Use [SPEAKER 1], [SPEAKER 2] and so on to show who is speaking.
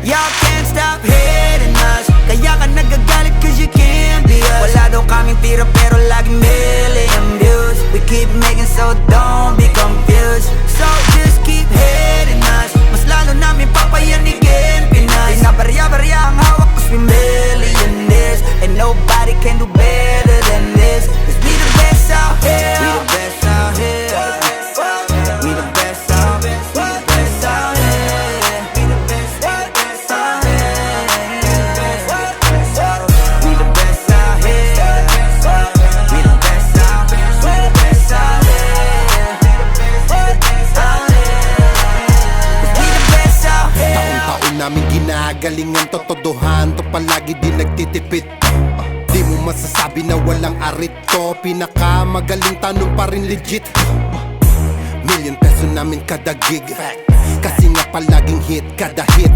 [SPEAKER 1] Y'all can't stop hating us, kaya ka nagagalit cause you can't be us. Wala daw kaming tira pero laging million views. We keep making so don't be confused. So just keep hating us, mas lalo namin papayanigin Pinas. Pinabarya-barya ang hawak cause we millionaires, and nobody can do better than this. Cause we the best out here. We the best out here. We the best out here. We the best out here. We the best out here. We the best out here. We the best out here. We the best out here. We the best out here.
[SPEAKER 2] Taon-taon namin ginagalingan, totodohan to palagi di nagtitipid. Di mo masasabi na walang arit to, pinakamagaling tanong pa rin legit. Million peso namin kada gig, kasi nga palaging hit kada hit.